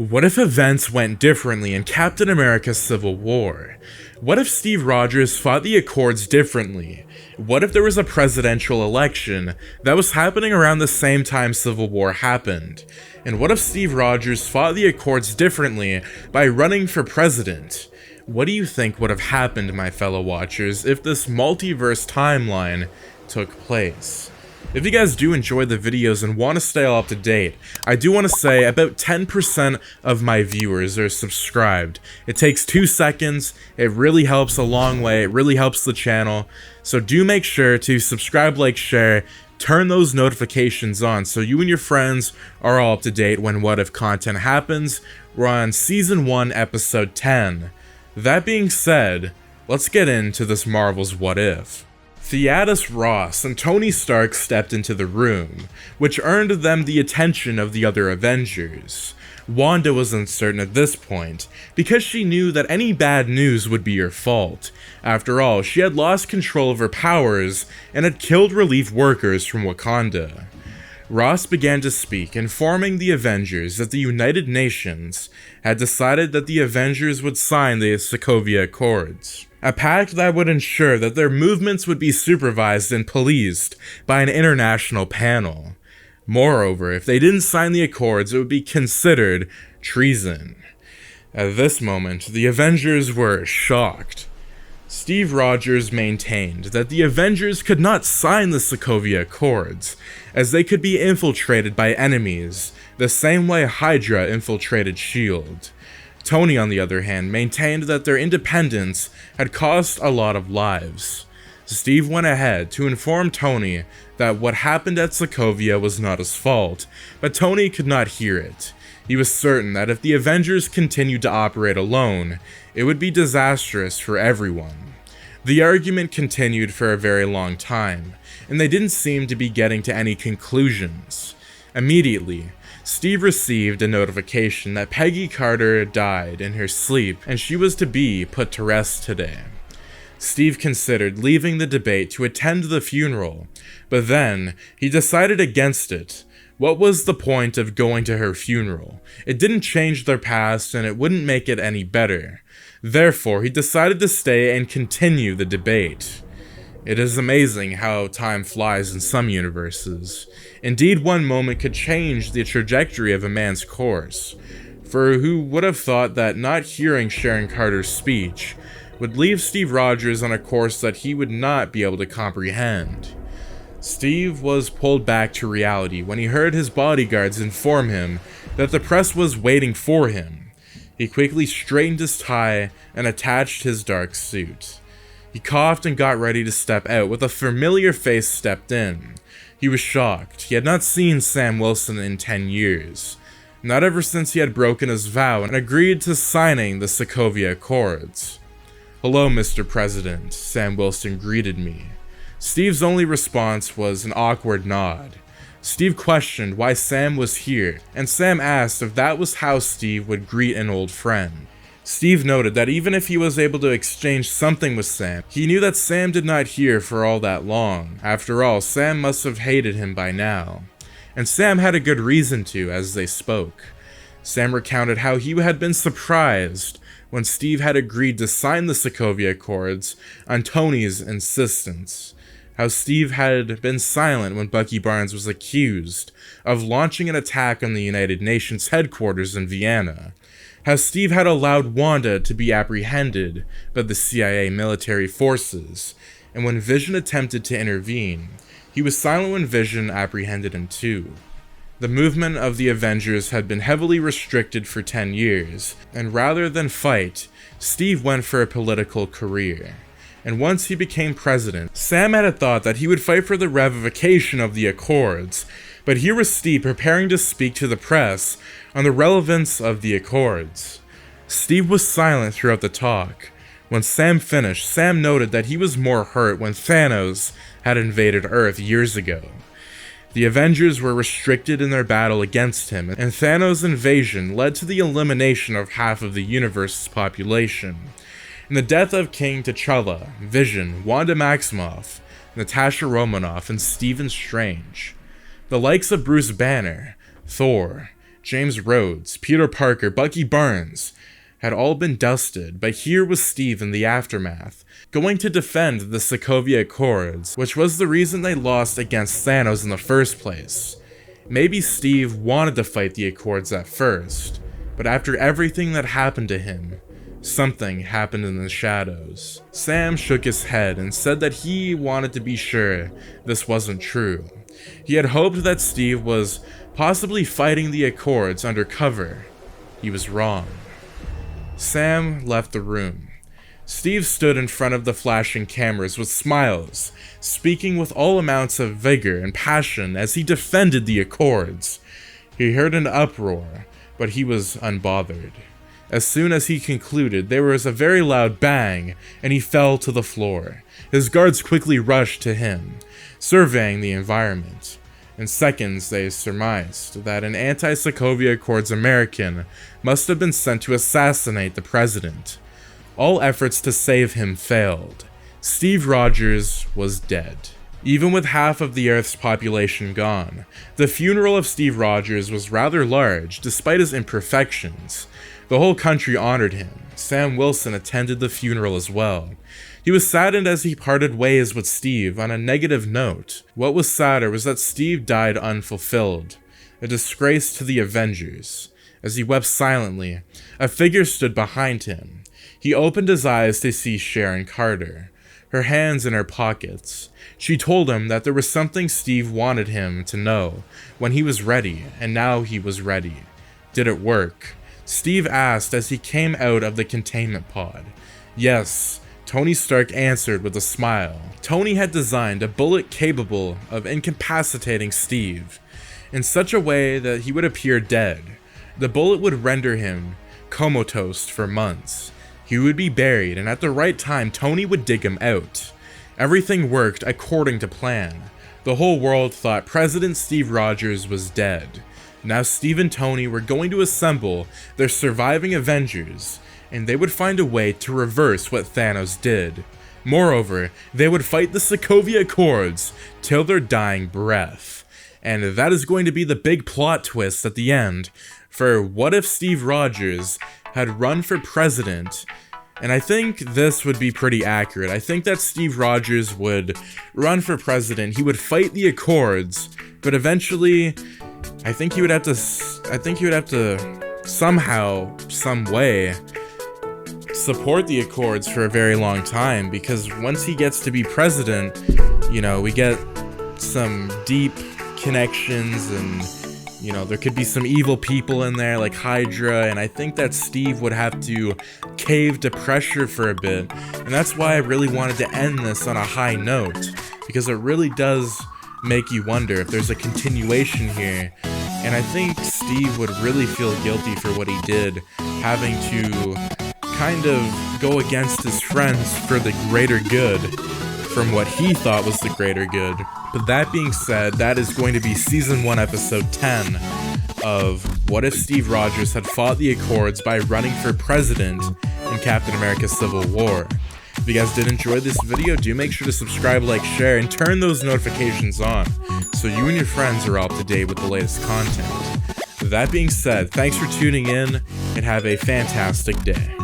What if events went differently in Captain America Civil War? What if Steve Rogers fought the Accords differently? What if there was a presidential election that was happening around the same time Civil War happened? And what if Steve Rogers fought the Accords differently by running for president? What do you think would have happened, my fellow watchers, if this multiverse timeline took place? If you guys do enjoy the videos and want to stay all up to date, I do want to say about 10% of my viewers are subscribed. It takes 2 seconds, it really helps a long way, it really helps the channel, so do make sure to subscribe, like, share, turn those notifications on so you and your friends are all up to date when What If content happens. We're on Season 1, Episode 10. That being said, let's get into this Marvel's What If. Thaddeus Ross and Tony Stark stepped into the room, which earned them the attention of the other Avengers. Wanda was uncertain at this point, because she knew that any bad news would be her fault. After all, she had lost control of her powers and had killed relief workers from Wakanda. Ross began to speak, informing the Avengers that the United Nations had decided that the Avengers would sign the Sokovia Accords, a pact that would ensure that their movements would be supervised and policed by an international panel. Moreover, if they didn't sign the Accords, it would be considered treason. At this moment, the Avengers were shocked. Steve Rogers maintained that the Avengers could not sign the Sokovia Accords, as they could be infiltrated by enemies, the same way Hydra infiltrated S.H.I.E.L.D. Tony, on the other hand, maintained that their independence had cost a lot of lives. Steve went ahead to inform Tony that what happened at Sokovia was not his fault, but Tony could not hear it. He was certain that if the Avengers continued to operate alone, it would be disastrous for everyone. The argument continued for a very long time, and they didn't seem to be getting to any conclusions. Immediately, Steve received a notification that Peggy Carter died in her sleep and she was to be put to rest today. Steve considered leaving the debate to attend the funeral, but then he decided against it. What was the point of going to her funeral? It didn't change their past and it wouldn't make it any better. Therefore, he decided to stay and continue the debate. It is amazing how time flies in some universes. Indeed, one moment could change the trajectory of a man's course. For who would have thought that not hearing Sharon Carter's speech would leave Steve Rogers on a course that he would not be able to comprehend? Steve was pulled back to reality when he heard his bodyguards inform him that the press was waiting for him. He quickly straightened his tie and attached his dark suit. He coughed and got ready to step out when a familiar face stepped in. He was shocked. He had not seen Sam Wilson in 10 years. Not ever since he had broken his vow and agreed to signing the Sokovia Accords. "Hello, Mr. President," Sam Wilson greeted me. Steve's only response was an awkward nod. Steve questioned why Sam was here, and Sam asked if that was how Steve would greet an old friend. Steve noted that even if he was able to exchange something with Sam, he knew that Sam did not hear for all that long. After all, Sam must have hated him by now. And Sam had a good reason to, as they spoke. Sam recounted how he had been surprised when Steve had agreed to sign the Sokovia Accords on Tony's insistence. How Steve had been silent when Bucky Barnes was accused of launching an attack on the United Nations headquarters in Vienna. How Steve had allowed Wanda to be apprehended by the CIA military forces, and when Vision attempted to intervene, he was silent when Vision apprehended him too. The movement of the Avengers had been heavily restricted for 10 years, and rather than fight, Steve went for a political career. And once he became president, Sam had a thought that he would fight for the revocation of the Accords, but here was Steve preparing to speak to the press on the relevance of the Accords. Steve was silent throughout the talk. When Sam finished, Sam noted that he was more hurt when Thanos had invaded Earth years ago. The Avengers were restricted in their battle against him, and Thanos' invasion led to the elimination of half of the universe's population. And the death of King T'Challa, Vision, Wanda Maximoff, Natasha Romanoff, and Stephen Strange. The likes of Bruce Banner, Thor, James Rhodes, Peter Parker, Bucky Barnes had all been dusted, but here was Steve in the aftermath, going to defend the Sokovia Accords, which was the reason they lost against Thanos in the first place. Maybe Steve wanted to fight the Accords at first, but after everything that happened to him, something happened in the shadows. Sam shook his head and said that he wanted to be sure this wasn't true. He had hoped that Steve was possibly fighting the Accords undercover. He was wrong. Sam left the room. Steve stood in front of the flashing cameras with smiles, speaking with all amounts of vigor and passion as he defended the Accords. He heard an uproar, but he was unbothered. As soon as he concluded, there was a very loud bang, and he fell to the floor. His guards quickly rushed to him, surveying the environment. In seconds, they surmised that an anti-Sokovia Accords American must have been sent to assassinate the president. All efforts to save him failed. Steve Rogers was dead. Even with half of the Earth's population gone, the funeral of Steve Rogers was rather large despite his imperfections. The whole country honored him. Sam Wilson attended the funeral as well. He was saddened as he parted ways with Steve on a negative note. What was sadder was that Steve died unfulfilled, a disgrace to the Avengers. As he wept silently, a figure stood behind him. He opened his eyes to see Sharon Carter, her hands in her pockets. She told him that there was something Steve wanted him to know when he was ready, and now he was ready. Did it work? Steve asked as he came out of the containment pod. Yes, Tony Stark answered with a smile. Tony had designed a bullet capable of incapacitating Steve in such a way that he would appear dead. The bullet would render him comatose for months. He would be buried, and at the right time, Tony would dig him out. Everything worked according to plan. The whole world thought President Steve Rogers was dead. Now Steve and Tony were going to assemble their surviving Avengers, and they would find a way to reverse what Thanos did. Moreover, they would fight the Sokovia Accords till their dying breath. And that is going to be the big plot twist at the end, for what if Steve Rogers had run for president? And I think this would be pretty accurate. I think that Steve Rogers would run for president, he would fight the Accords, but eventually I think he would have to somehow, some way, support the Accords for a very long time, because once he gets to be president, you know, we get some deep connections, and you know, there could be some evil people in there like Hydra, and I think that Steve would have to cave to pressure for a bit, and that's why I really wanted to end this on a high note, because it really does make you wonder if there's a continuation here. And I think Steve would really feel guilty for what he did, having to kind of go against his friends for the greater good, from what he thought was the greater good. But that being said, that is going to be Season 1, Episode 10 of What If Steve Rogers Had Fought the Accords by Running for President in Captain America Civil War. If you guys did enjoy this video, do make sure to subscribe, like, share, and turn those notifications on so you and your friends are up to date with the latest content. That being said, thanks for tuning in, and have a fantastic day.